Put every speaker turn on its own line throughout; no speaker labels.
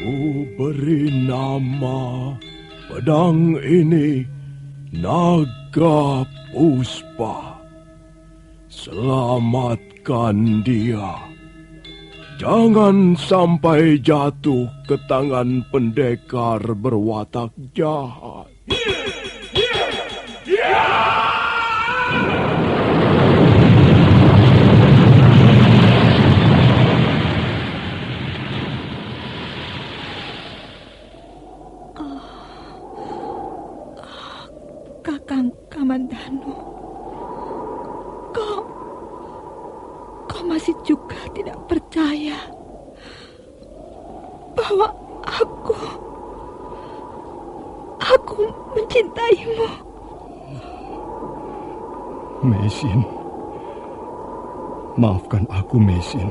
Ku beri nama pedang ini Naga Puspa. Selamatkan dia. Jangan sampai jatuh ke tangan pendekar berwatak jahat.
Kakang Kamandanu, kau masih juga tidak percaya bahwa aku mencintaimu.
Mesin, maafkan aku, Mesin.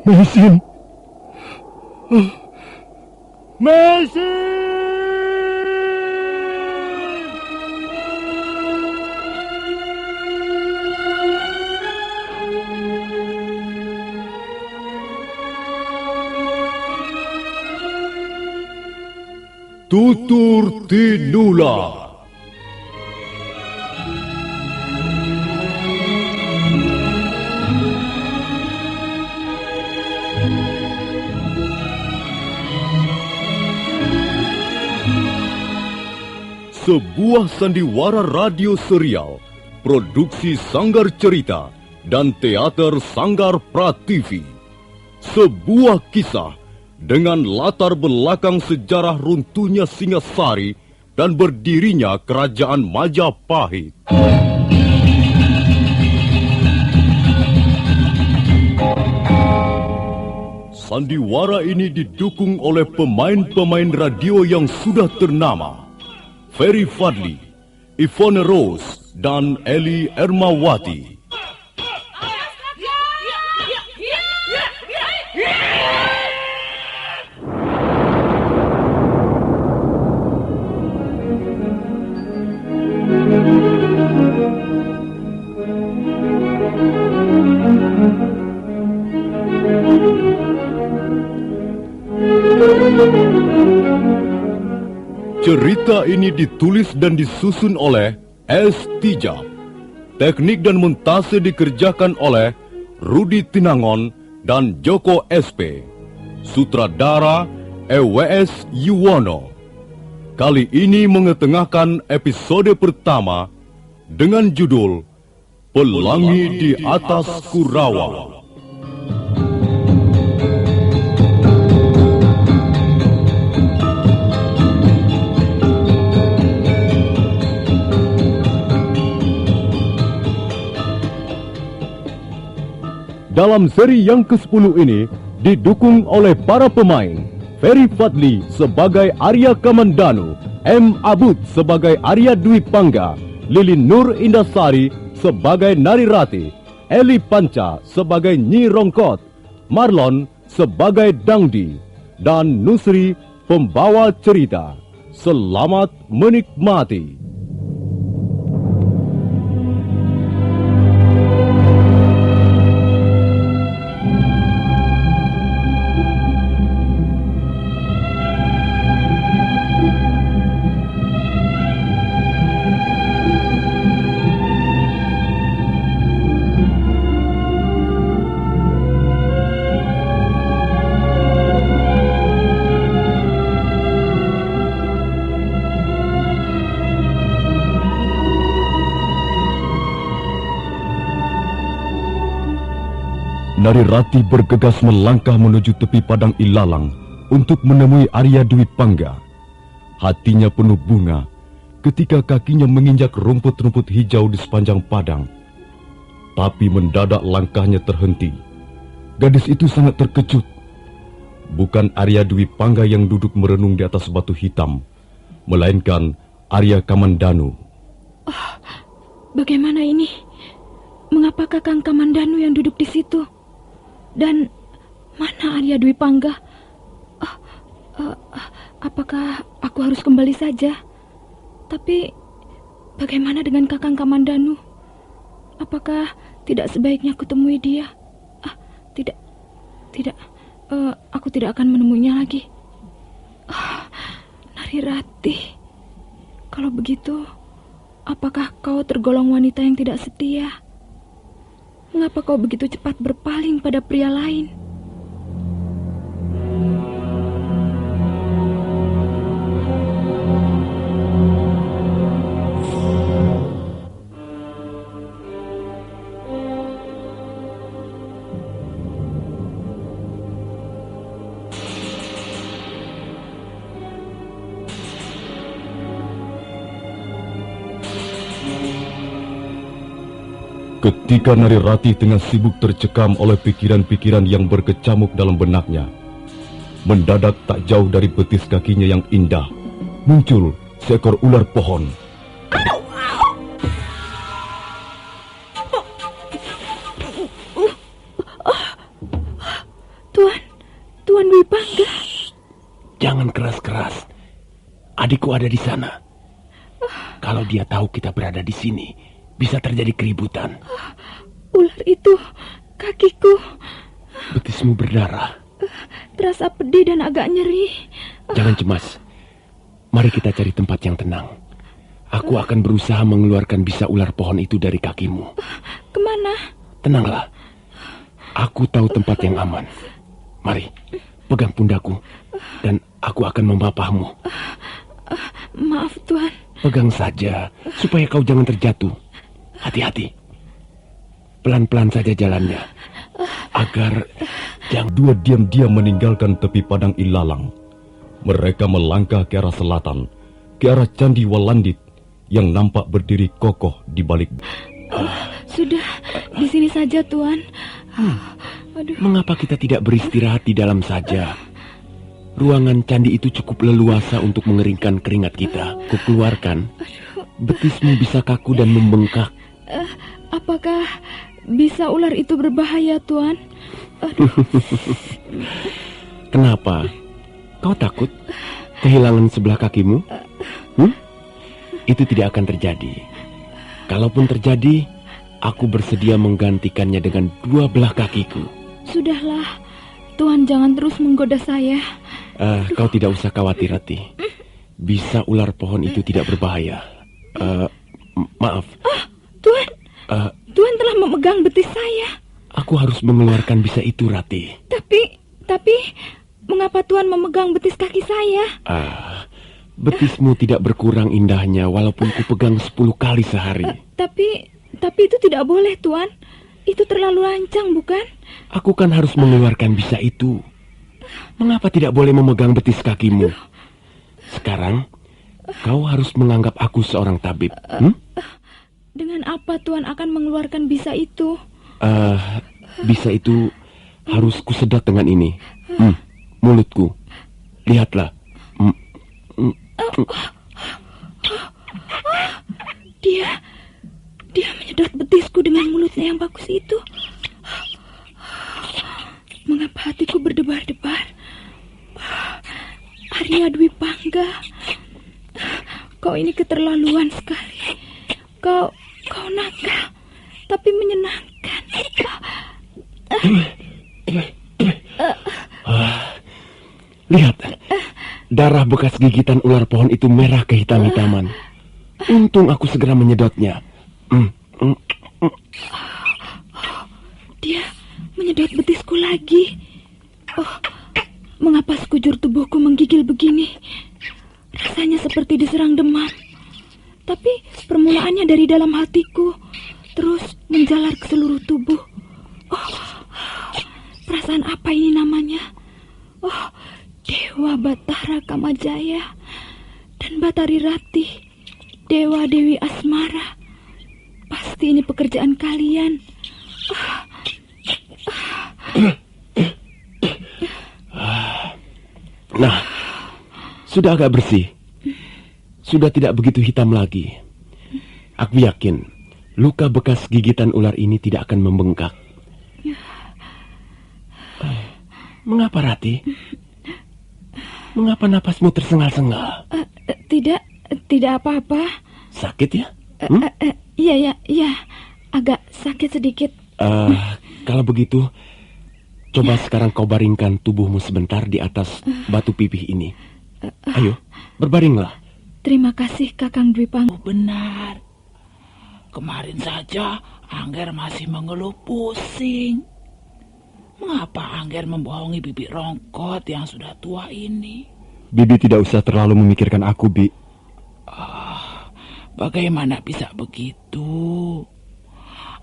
Mesin, Mesin. Tutur Tinula. Sebuah sandiwara radio serial, produksi Sanggar Cerita dan Teater Sanggar Prativi. Sebuah kisah dengan latar belakang sejarah runtuhnya Singasari dan berdirinya Kerajaan Majapahit. Sandiwara ini didukung oleh pemain-pemain radio yang sudah ternama. Ferry Fadli, Ivone Rose, dan Eli Ermawati. Cerita ini ditulis dan disusun oleh S. Tijab. Teknik dan montase dikerjakan oleh Rudi Tinangon dan Joko SP. Sutradara EWS Yuwono. Kali ini mengetengahkan episode pertama dengan judul Pelangi di Atas Kurawa. Dalam seri yang ke-10 ini didukung oleh para pemain Ferry Fadli sebagai Arya Kamandanu, M. Abud sebagai Arya Dwi Pangga, Lilin Nur Indasari sebagai Narirati, Eli Panca sebagai Nyi Rongkot, Marlon sebagai Dangdi, dan Nusri pembawa cerita. Selamat menikmati. Narirati bergegas melangkah menuju tepi padang ilalang untuk menemui Arya Dwi Pangga. Hatinya penuh bunga ketika kakinya menginjak rumput-rumput hijau di sepanjang padang. Tapi mendadak langkahnya terhenti. Gadis itu sangat terkejut. Bukan Arya Dwi Pangga yang duduk merenung di atas batu hitam, melainkan Arya Kamandanu.
Oh, bagaimana ini? Mengapa Kakang Kamandanu yang duduk di situ? Dan mana Arya Dwi Pangga? Apakah aku harus kembali saja? Tapi bagaimana dengan Kakang Kamandanu? Apakah tidak sebaiknya aku temui dia? Tidak. Tidak, aku tidak akan menemuinya lagi. Narirati, kalau begitu, apakah kau tergolong wanita yang tidak setia? Mengapa kau begitu cepat berpaling pada pria lain?
Ketika Narirati tengah sibuk tercekam oleh pikiran-pikiran yang berkecamuk dalam benaknya, mendadak tak jauh dari betis kakinya yang indah, muncul seekor ular pohon.
Tuan Dwi Pangga.
Jangan keras-keras. Adikku ada di sana. Kalau dia tahu kita berada di sini, bisa terjadi keributan.
Ular itu kakiku.
Betismu berdarah.
Terasa pedih dan agak nyeri.
Jangan cemas. Mari kita cari tempat yang tenang. Aku akan berusaha mengeluarkan bisa ular pohon itu dari kakimu.
Kemana?
Tenanglah. Aku tahu tempat yang aman. Mari, pegang pundaku. Dan aku akan memapahmu.
Maaf, Tuan.
Pegang saja, supaya kau jangan terjatuh. Hati-hati. Pelan-pelan saja jalannya. Agar jangan... Dua diam-diam meninggalkan tepi padang ilalang. Mereka melangkah ke arah selatan, ke arah Candi Walandit yang nampak berdiri kokoh di balik...
Sudah, di sini saja, Tuan. Aduh.
Mengapa kita tidak beristirahat di dalam saja? Ruangan candi itu cukup leluasa untuk mengeringkan keringat kita. Kukeluarkan. Betismu bisa kaku dan membengkak.
Apakah bisa ular itu berbahaya, Tuan? Aduh.
Kenapa? Kau takut kehilangan sebelah kakimu? Itu tidak akan terjadi. Kalaupun terjadi, aku bersedia menggantikannya dengan dua belah kakiku.
Sudahlah, Tuan jangan terus menggoda saya.
Kau tidak usah khawatir, Rati. Bisa ular pohon itu tidak berbahaya. Maaf.
Tuan, Tuan telah memegang betis saya.
Aku harus mengeluarkan bisa itu, Rati.
Tapi, mengapa Tuan memegang betis kaki saya?
Betismu tidak berkurang indahnya walaupun kupegang 10 kali sehari.
Tapi itu tidak boleh, Tuan. Itu terlalu lancang, bukan?
Aku kan harus mengeluarkan bisa itu. Mengapa tidak boleh memegang betis kakimu? Sekarang, kau harus menganggap aku seorang tabib.
Dengan apa Tuan akan mengeluarkan bisa itu?
Bisa itu harus kusedot dengan ini. Mulutku. Lihatlah.
Dia menyedot betisku dengan mulutnya yang bagus itu. Mengapa hatiku berdebar-debar? Arya Dwi Pangga, kau ini keterlaluan sekali. Kau nakal, tapi menyenangkan.
Lihat, darah bekas gigitan ular pohon itu merah kehitam-hitaman. Untung aku segera menyedotnya.
Dia menyedot betisku lagi. Mengapa sekujur tubuhku menggigil begini? Rasanya seperti diserang demam. Tapi permulaannya dari dalam hatiku, terus menjalar ke seluruh tubuh. Perasaan apa ini namanya? Dewa Batara Kamajaya dan Batari Rati, Dewa Dewi Asmara. Pasti ini pekerjaan kalian.
Nah, sudah agak bersih. Sudah tidak begitu hitam lagi. Aku yakin luka bekas gigitan ular ini tidak akan membengkak. Mengapa, Rati? Mengapa napasmu tersengal-sengal?
Tidak apa-apa.
Sakit ya?
Iya, agak sakit sedikit.
Kalau begitu, Coba sekarang kau baringkan tubuhmu sebentar di atas batu pipih ini. Ayo, berbaringlah.
Terima kasih Kakang Dwi Pangga.
Benar. Kemarin saja Angger masih mengeluh pusing. Mengapa Angger membohongi Bibi Rongkot yang sudah tua ini?
Bibi tidak usah terlalu memikirkan aku, Bi.
Bagaimana bisa begitu?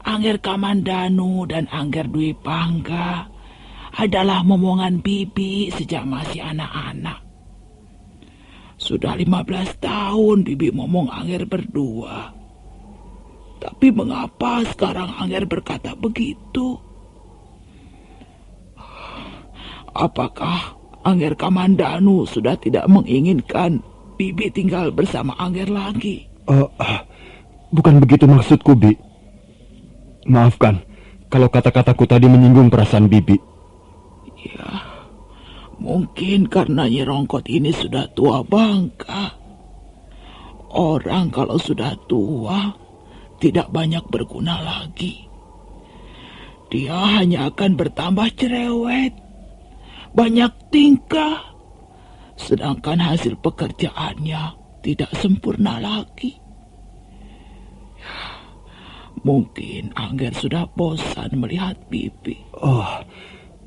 Angger Kamandanu dan Angger Dwi Pangga adalah momongan Bibi sejak masih anak-anak. Sudah 15 tahun Bibi momong Angger berdua. Tapi mengapa sekarang Angger berkata begitu? Apakah Angger Kamandanu sudah tidak menginginkan Bibi tinggal bersama Angger lagi?
Bukan begitu maksudku, Bi. Maafkan kalau kata-kataku tadi menyinggung perasaan Bibi.
Ya, mungkin karena Nyi Rongkot ini sudah tua bangka. Orang kalau sudah tua tidak banyak berguna lagi. Dia hanya akan bertambah cerewet, banyak tingkah, sedangkan hasil pekerjaannya tidak sempurna lagi. Mungkin Angger sudah bosan melihat Bibi.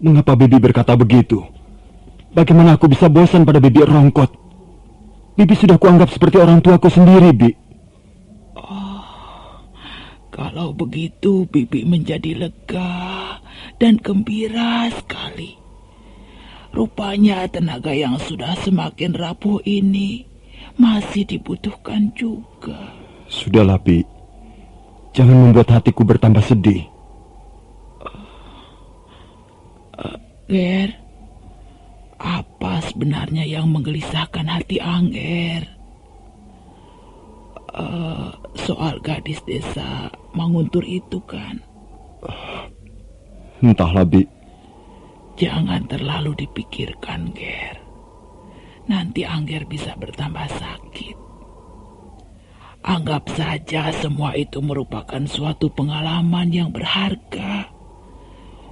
Mengapa Bibi berkata begitu? Bagaimana aku bisa bosan pada Bibi Rongkot? Bibi sudah kuanggap seperti orang tuaku sendiri, Bi.
Kalau begitu Bibi menjadi lega dan gembira sekali. Rupanya tenaga yang sudah semakin rapuh ini masih dibutuhkan juga.
Sudahlah, Bi. Jangan membuat hatiku bertambah sedih.
Ger, apa sebenarnya yang menggelisahkan hati Angger? Soal gadis desa Manguntur itu kan?
Entahlah, Bi.
Jangan terlalu dipikirkan, Ger. Nanti Angger bisa bertambah sakit. Anggap saja semua itu merupakan suatu pengalaman yang berharga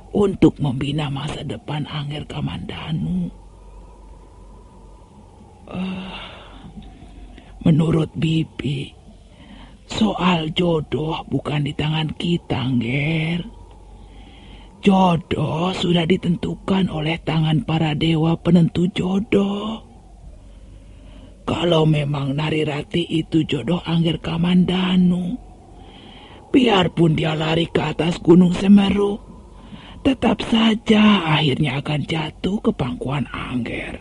untuk membina masa depan Angger Kamandanu. Menurut Bibi, soal jodoh bukan di tangan kita, Angger. Jodoh sudah ditentukan oleh tangan para dewa penentu jodoh. Kalau memang Narirati itu jodoh Angger Kamandanu, biarpun dia lari ke atas Gunung Semeru, tetap saja akhirnya akan jatuh ke pangkuan Angger.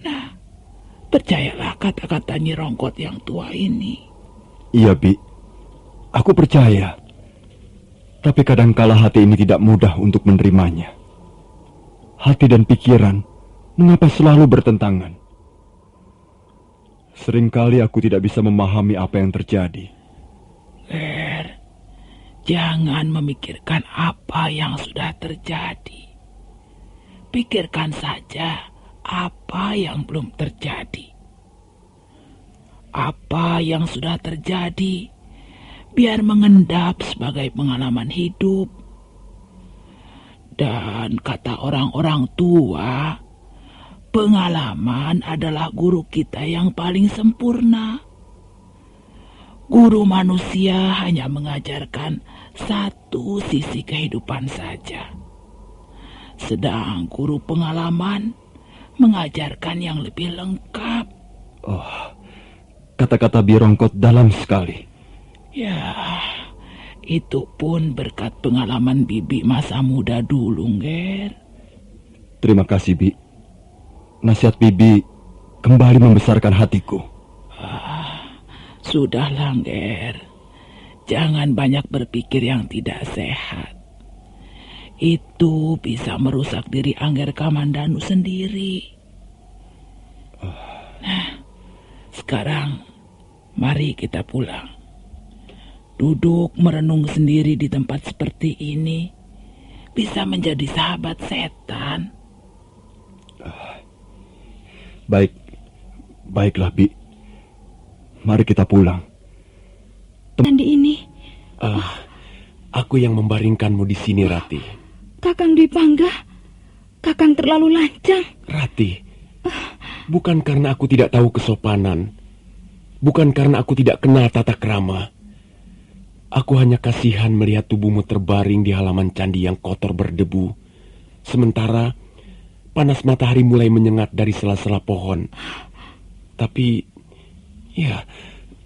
Nah, percayalah kata-kata Nyi Rongkot yang tua ini.
Iya, Bi. Aku percaya. Tapi kadangkala hati ini tidak mudah untuk menerimanya. Hati dan pikiran mengapa selalu bertentangan? Seringkali aku tidak bisa memahami apa yang terjadi.
Jangan memikirkan apa yang sudah terjadi. Pikirkan saja apa yang belum terjadi. Apa yang sudah terjadi, biar mengendap sebagai pengalaman hidup. Dan kata orang-orang tua, pengalaman adalah guru kita yang paling sempurna. Guru manusia hanya mengajarkan satu sisi kehidupan saja. Sedang guru pengalaman mengajarkan yang lebih lengkap.
Kata-kata Bi Rongkot dalam sekali.
Ya, itu pun berkat pengalaman Bibi masa muda dulu, Ger.
Terima kasih, Bi. Nasihat Bibi kembali membesarkan hatiku.
Sudahlah, Ger. Jangan banyak berpikir yang tidak sehat. Itu bisa merusak diri Angger Kamandanu sendiri. Nah, sekarang mari kita pulang. Duduk merenung sendiri di tempat seperti ini bisa menjadi sahabat setan.
Baiklah, Bi. Mari kita pulang.
Andi ini.
Aku yang membaringkanmu di sini, Rati.
Kakang Dwi Pangga, Kakang terlalu lancang.
Rati, bukan karena aku tidak tahu kesopanan, bukan karena aku tidak kenal tata krama. Aku hanya kasihan melihat tubuhmu terbaring di halaman candi yang kotor berdebu, sementara panas matahari mulai menyengat dari sela-sela pohon. Tapi, ya,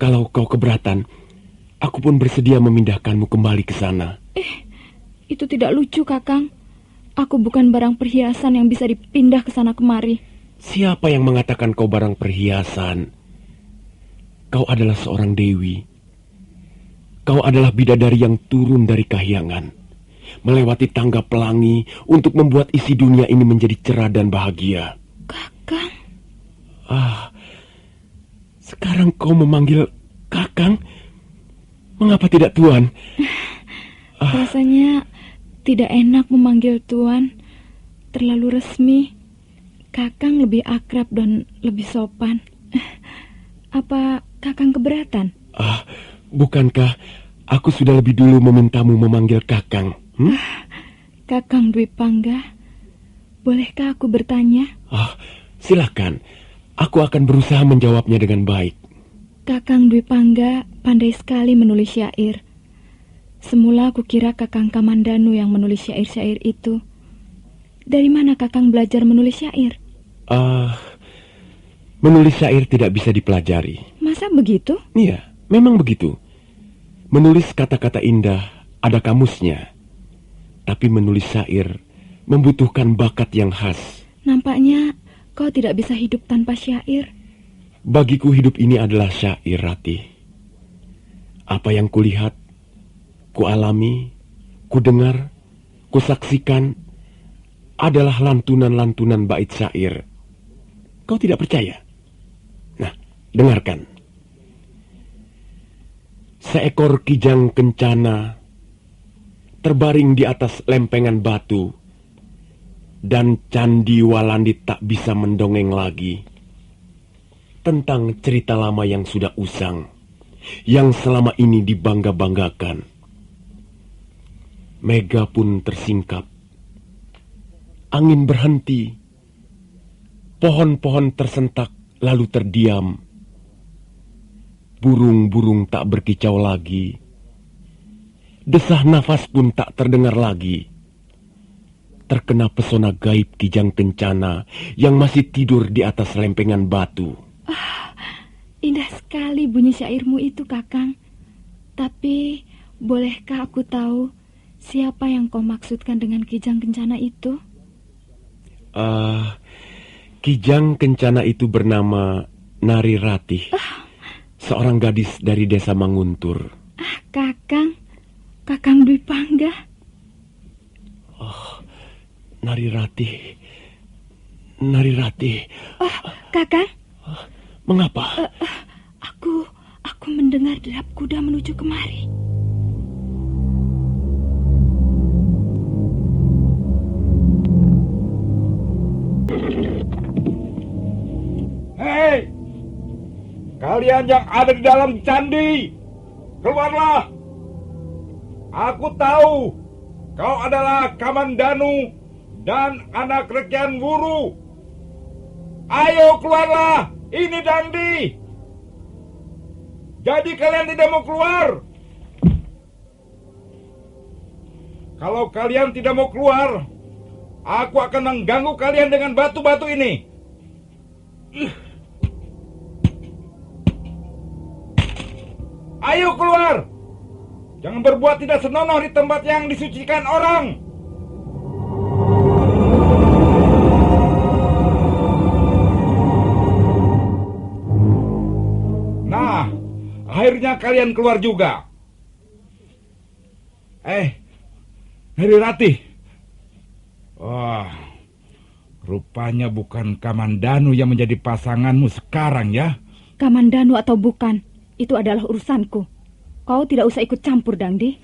kalau kau keberatan, aku pun bersedia memindahkanmu kembali ke sana.
Itu tidak lucu, Kakang. Aku bukan barang perhiasan yang bisa dipindah ke sana kemari.
Siapa yang mengatakan kau barang perhiasan? Kau adalah seorang dewi. Kau adalah bidadari yang turun dari kahyangan, melewati tangga pelangi untuk membuat isi dunia ini menjadi cerah dan bahagia.
Kakang?
Sekarang kau memanggil Kakang? Mengapa tidak Tuan?
Rasanya tidak enak memanggil Tuan. Terlalu resmi. Kakang lebih akrab dan lebih sopan. Apa Kakang keberatan?
Bukankah aku sudah lebih dulu memintamu memanggil Kakang?
Kakang Dwi Pangga, bolehkah aku bertanya?
Silakan. Aku akan berusaha menjawabnya dengan baik.
Kakang Dwi Pangga pandai sekali menulis syair. Semula aku kira Kakang Kamandanu yang menulis syair-syair itu. Dari mana Kakang belajar menulis syair?
Menulis syair tidak bisa dipelajari.
Masa begitu?
Iya, memang begitu. Menulis kata-kata indah ada kamusnya. Tapi menulis syair membutuhkan bakat yang khas.
Nampaknya kau tidak bisa hidup tanpa syair.
Bagiku hidup ini adalah syair, Rati. Apa yang kulihat, kualami, kudengar, kusaksikan adalah lantunan-lantunan bait syair. Kau tidak percaya? Nah, dengarkan. Seekor kijang kencana terbaring di atas lempengan batu, dan Candi Walandi tak bisa mendongeng lagi tentang cerita lama yang sudah usang, yang selama ini dibangga-banggakan. Mega pun tersingkap. Angin berhenti. Pohon-pohon tersentak lalu terdiam. Burung-burung tak berkicau lagi. Desah nafas pun tak terdengar lagi. Terkena pesona gaib kijang kencana yang masih tidur di atas lempengan batu.
Indah sekali bunyi syairmu itu, Kakang. Tapi, bolehkah aku tahu siapa yang kau maksudkan dengan kijang kencana itu?
Kijang kencana itu bernama Nari Ratih, seorang gadis dari desa Manguntur.
Kakang Dwi Pangga.
Nari Ratih.
Kakang.
Mengapa?
Aku mendengar derap kuda menuju kemari.
Hei, kalian yang ada di dalam candi, keluarlah. Aku tahu kau adalah Kamandanu dan anak Rekian Wuru. Ayo keluarlah, ini Dangdi. Jadi kalian tidak mau keluar? Kalau kalian tidak mau keluar, aku akan mengganggu kalian dengan batu-batu ini. Ayo keluar. Jangan berbuat tidak senonoh di tempat yang disucikan orang. Nah, akhirnya kalian keluar juga. Nari Ratih. Wah, rupanya bukan Kamandanu yang menjadi pasanganmu sekarang ya?
Kamandanu atau bukan, itu adalah urusanku. Kau tidak usah ikut campur, Dangdi.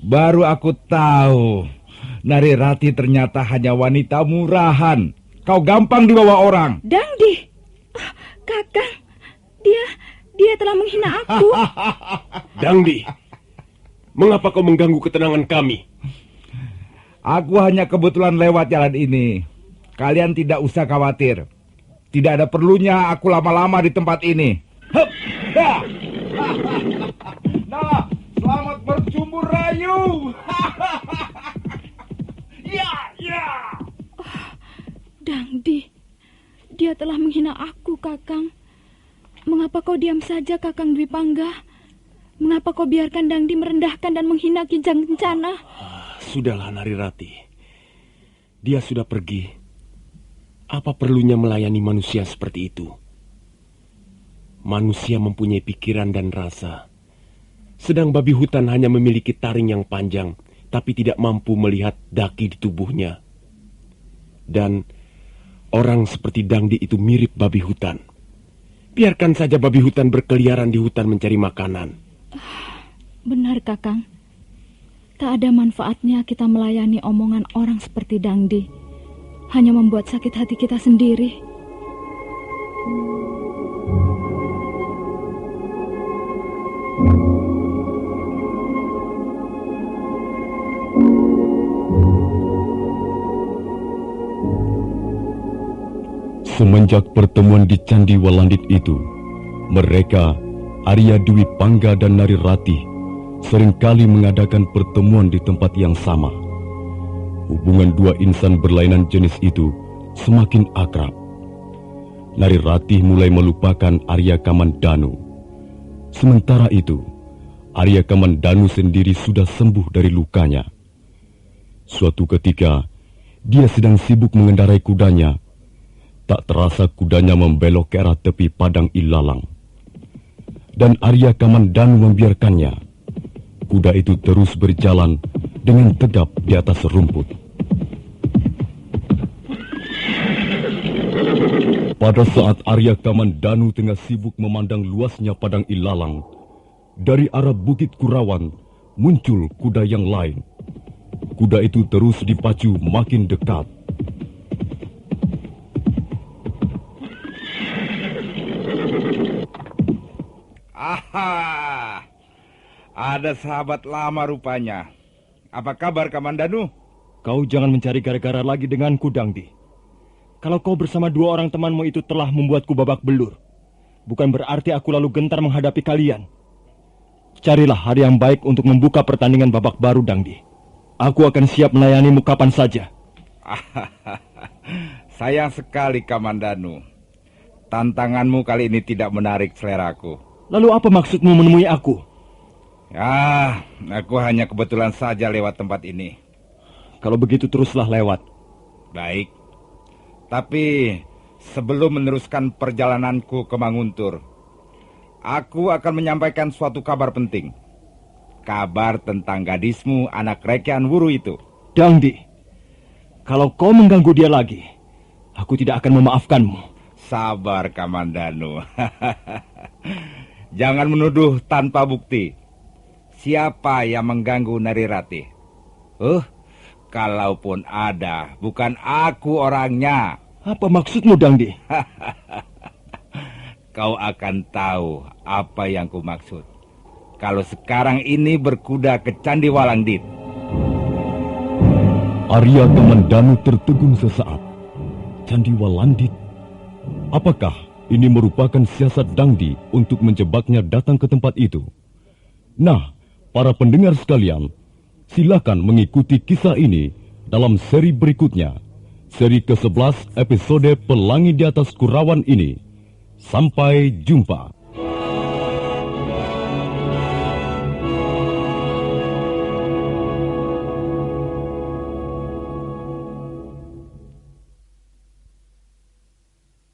Baru aku tahu, Nari Ratih ternyata hanya wanita murahan. Kau gampang dibawa orang.
Dangdi, Kakang, dia telah menghina aku.
Dangdi, Mengapa kau mengganggu ketenangan kami?
Aku hanya kebetulan lewat jalan ini. Kalian tidak usah khawatir. Tidak ada perlunya aku lama-lama di tempat ini. Hup! Ya! Nah, selamat berjumpa rayu. Ya, ya.
Dangdi, dia telah menghina aku, Kakang. Mengapa kau diam saja, Kakang Dwi Pangga? Mengapa kau biarkan Dangdi merendahkan dan menghina Kijang Kencana?
Sudahlah, Narirati. Dia sudah pergi. Apa perlunya melayani manusia seperti itu? Manusia mempunyai pikiran dan rasa. Sedang babi hutan hanya memiliki taring yang panjang, tapi tidak mampu melihat daki di tubuhnya. Dan orang seperti Dangdi itu mirip babi hutan. Biarkan saja babi hutan berkeliaran di hutan mencari makanan.
Benar, Kakang. Tak ada manfaatnya kita melayani omongan orang seperti Dangdi. Hanya membuat sakit hati kita sendiri.
Semenjak pertemuan di Candi Walandit itu, mereka, Arya Dwi Pangga dan Narirati, seringkali mengadakan pertemuan di tempat yang sama. Hubungan dua insan berlainan jenis itu semakin akrab. Narirati mulai melupakan Arya Kamandanu. Sementara itu, Arya Kamandanu sendiri sudah sembuh dari lukanya. Suatu ketika, dia sedang sibuk mengendarai kudanya. Tak terasa kudanya membelok ke arah tepi padang ilalang. Dan Arya Kamandanu membiarkannya. Kuda itu terus berjalan dengan tegap di atas rumput. Pada saat Arya Kamandanu tengah sibuk memandang luasnya padang ilalang, dari arah Bukit Kurawan muncul kuda yang lain. Kuda itu terus dipacu makin dekat.
Aha, ada sahabat lama rupanya. Apa kabar, Kamandanu?
Kau jangan mencari gara-gara lagi denganku, Dangdi. Kalau kau bersama dua orang temanmu itu telah membuatku babak belur, bukan berarti aku lalu gentar menghadapi kalian. Carilah hari yang baik untuk membuka pertandingan babak baru, Dangdi. Aku akan siap melayanimu kapan saja.
Sayang sekali, Kamandanu. Tantanganmu kali ini tidak menarik seleraku.
Lalu apa maksudmu menemui aku?
Ya, aku hanya kebetulan saja lewat tempat ini.
Kalau begitu teruslah lewat.
Baik. Tapi sebelum meneruskan perjalananku ke Manguntur, aku akan menyampaikan suatu kabar penting. Kabar tentang gadismu, anak Rekian Wuru itu.
Dangdi, kalau kau mengganggu dia lagi, aku tidak akan memaafkanmu.
Sabar, Kamandanu. Jangan menuduh tanpa bukti. Siapa yang mengganggu Narirati? Kalaupun ada, bukan aku orangnya.
Apa maksudmu, Dangdi?
Kau akan tahu apa yang ku maksud. Kalau sekarang ini berkuda ke Candi Walandit.
Arya Kamandanu tertegun sesaat. Candi Walandit? Apakah ini merupakan siasat Dangdi untuk menjebaknya datang ke tempat itu? Nah, para pendengar sekalian, silakan mengikuti kisah ini dalam seri berikutnya. Seri ke-11 episode Pelangi di Atas Kurawan ini. Sampai jumpa.